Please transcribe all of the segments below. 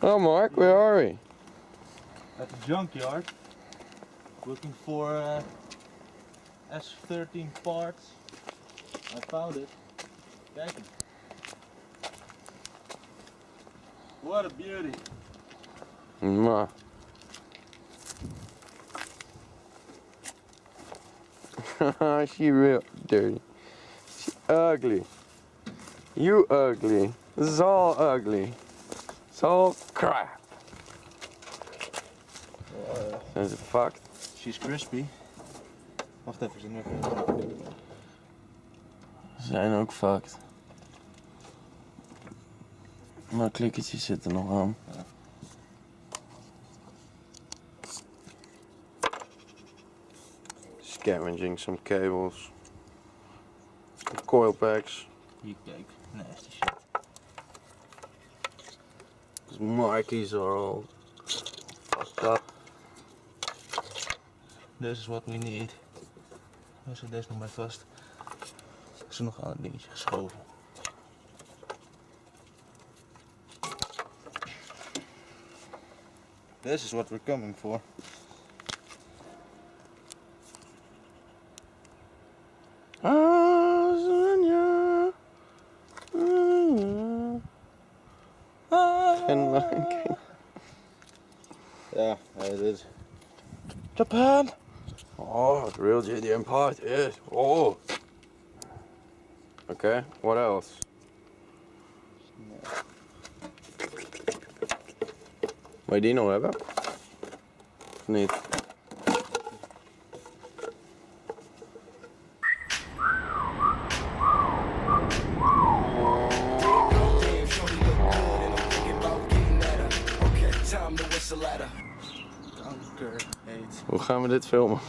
Oh, Mark, where are we? At the junkyard, looking for S13 parts. I found it. Kijk hem. What a beauty. Mwah. She real dirty. She ugly. You ugly. This is all ugly. It's all crap. Is it fucked? She's crispy. Wacht even, ze nog even. Ze zijn ook fucked. Maar klikkertjes zitten nog aan. Ja. Scavenging some cables. The coil packs. Hier, kijk. Nasty shit. These markies are all fucked up. This is what we need. Oh, zit deze nog bij vast. Ik is er nog aan het dingetje geschoven. This is what we're coming for. Yeah, it is. Japan! Oh, the real JDM part, yes. Oh. Okay, what else? Wil je die nog hebben? Of niet? Hoe gaan we dit filmen?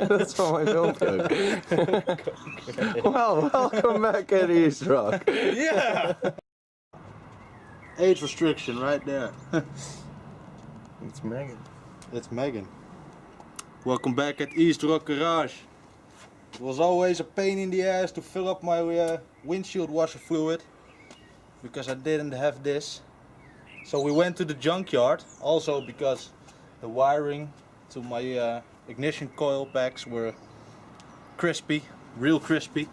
Dat is van mijn filmpje ook. Well, welcome back at East Rock. Yeah! Age restriction right there. It's Megan. It's Megan. Welcome back at EastRockGarage. It was always a pain in the ass to fill up my windshield washer fluid because I didn't have this. So we went to the junkyard, also because the wiring to my ignition coil packs were crispy, real crispy.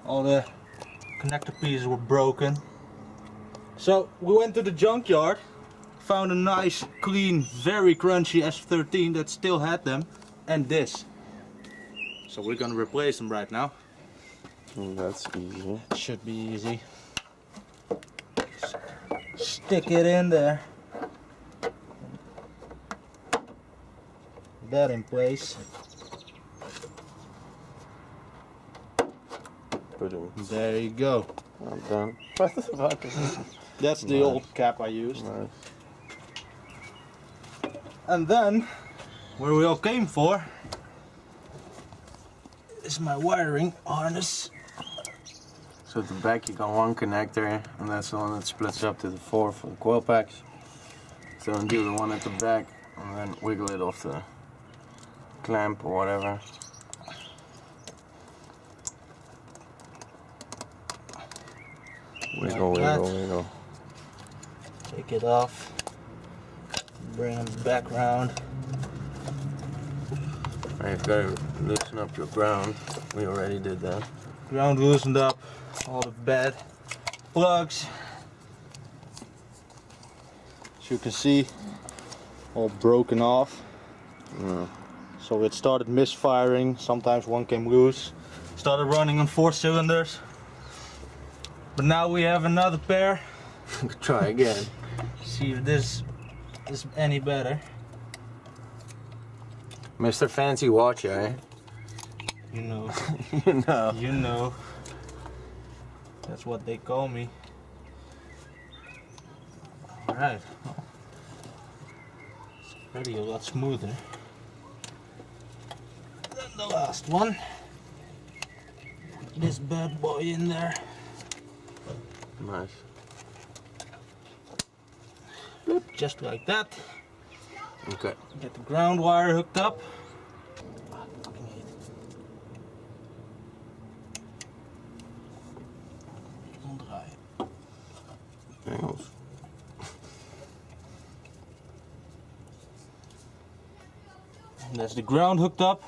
All the connector pieces were broken. So we went to the junkyard, found a nice, clean, very crunchy S13 that still had them, and this. So we're gonna replace them right now. That's easy. It should be easy. Stick it in there. That in place. There you go. I'm done. What the fuck is this? That's the old cap I used. Nice. And then, where we all came for, is my wiring harness. So at the back you got one connector, and that's the one that splits up to the four for the coil packs. So undo the one at the back, and then wiggle it off the clamp or whatever. Wiggle, Like wiggle, wiggle. Take it off. Bring them back round. Now you've got to loosen up your ground. We already did that. Ground loosened up. All the bad plugs. As you can see, all broken off. So it started misfiring. Sometimes one came loose. Started running on 4 cylinders. But now we have another pair. Try again. See if this is any better. Mr. Fancy Watcher, eh? You know. You know. You know. That's what they call me. Alright. It's already a lot smoother than the last one. Put this bad boy in there. Nice. Boop, just like that. Okay. Get the ground wire hooked up. Engels. There's the ground hooked up.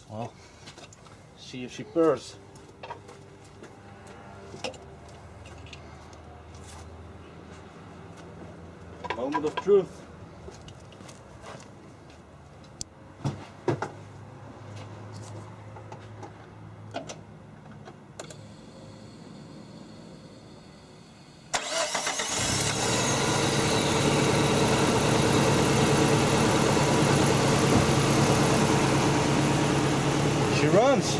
Well, see if she purrs. Moment of truth. She runs.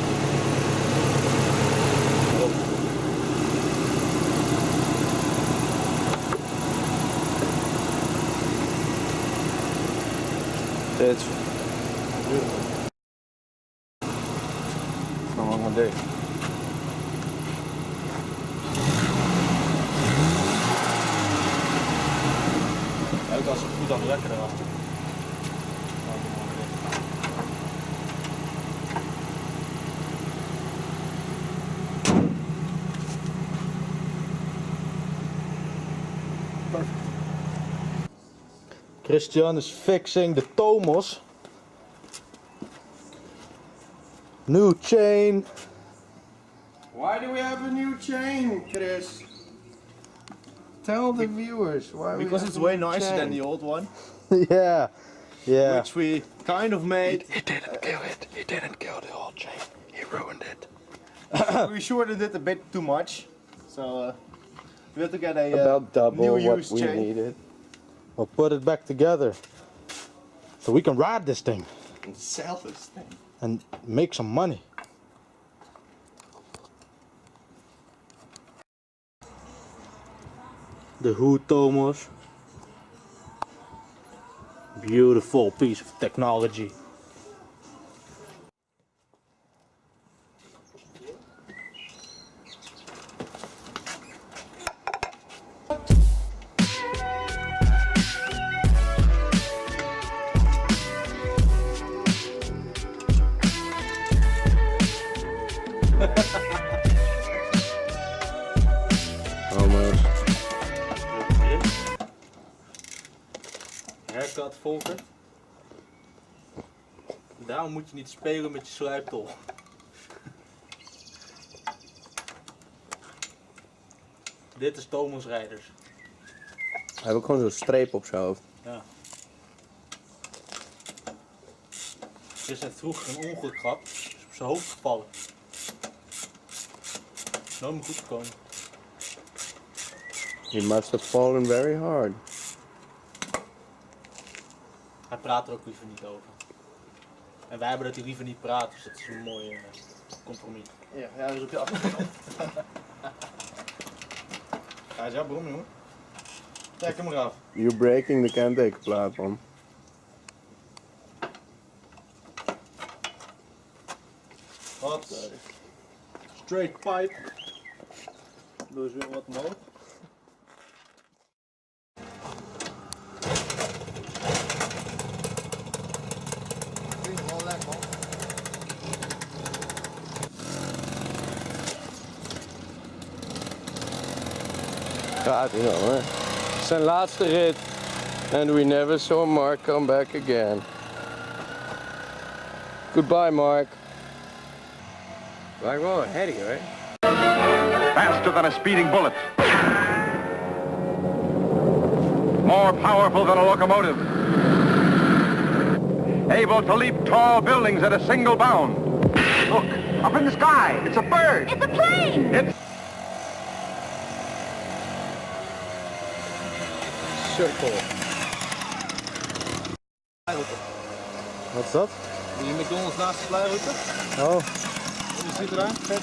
It's beautiful. It's een lange day. Ook als het goed aan lekker erachter. Christian is fixing the Tomos. New chain. Why do we have a new chain, Chris? Tell the viewers why we Because have it's a way new nicer chain. than the old one, Yeah. Yeah. which we kind of made. He didn't kill it. He didn't kill the old chain. He ruined it. We shortened it a bit too much, so we had to get a About double new what used we chain. needed. We'll put it back together so we can ride this thing And sell this thing. and make some money. The hood Tomos. Beautiful piece of technology. Almost. Haircut volker. Daarom moet je niet spelen met je slijptol. Dit is Thomas Rijders. Hij heeft ook gewoon zo'n streep op zijn hoofd. Ja. Chris heeft vroeger een ongeluk gehad, is op zijn hoofd gevallen. Nooit meer goed gekomen. He must have fallen very hard. Hij praat er ook liever niet over. En wij hebben dat hij liever niet praat, dus dat is een mooi compromis. Ja, dat is op je achterkant. Ga eens waarom jongen? Trek hem eraf. You're breaking the kenteken plaat, man. Wat? Straight pipe. Doe eens weer wat omhoog. Gaat hij nou, hè? Zijn laatste rit. And we never saw Mark come back again. Goodbye, Mark. Lijkt wel een herrie, hoor. Faster than a speeding bullet. More powerful than a locomotive. Able to leap tall buildings at a single bound. Look, up in the sky. It's a bird. It's a plane! It's Cirkel. Wat is dat? Die McDonald's naast de vlijroute. Oh, Die zit eraan. Vet.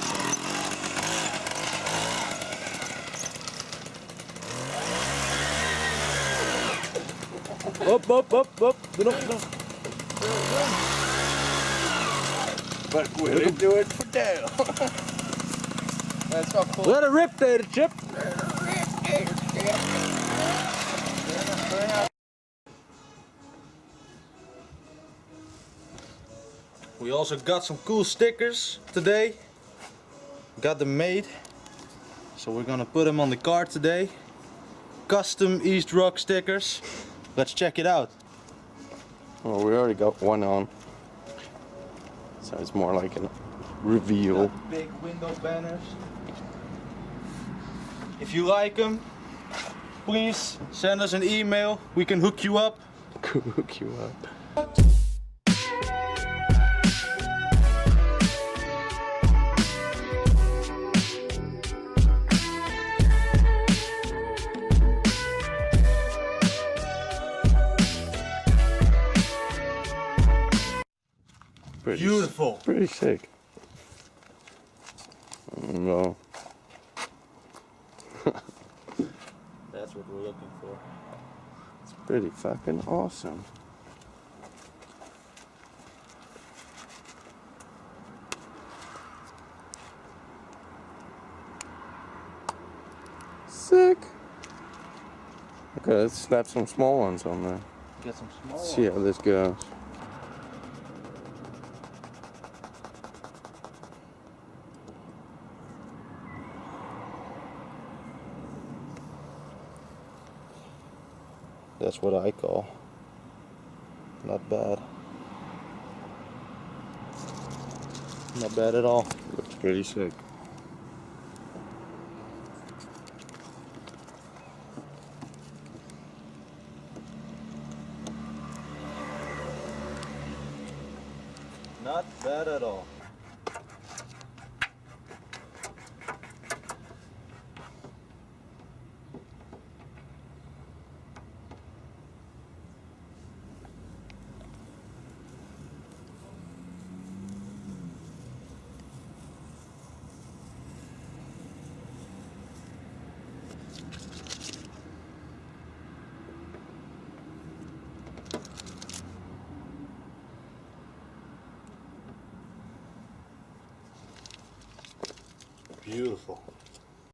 op. Doe nog. But we'll do it for Dale. Ja, het is wel vol. Let it rip, tater chip. We also got some cool stickers today. Got them made. So we're gonna put them on the car today. Custom East Rock stickers. Let's check it out. Well, we already got one on, so it's more like a reveal. Got big window banners. If you like them, please send us an email. We can hook you up. Hook you up. Beautiful. Pretty sick. Well, That's what we're looking for. it's pretty fucking awesome. Sick. Okay, let's slap some small ones on there. Get some small See how this goes. That's what I call not bad. Not bad at all. Looks pretty sick. Not bad at all. Beautiful.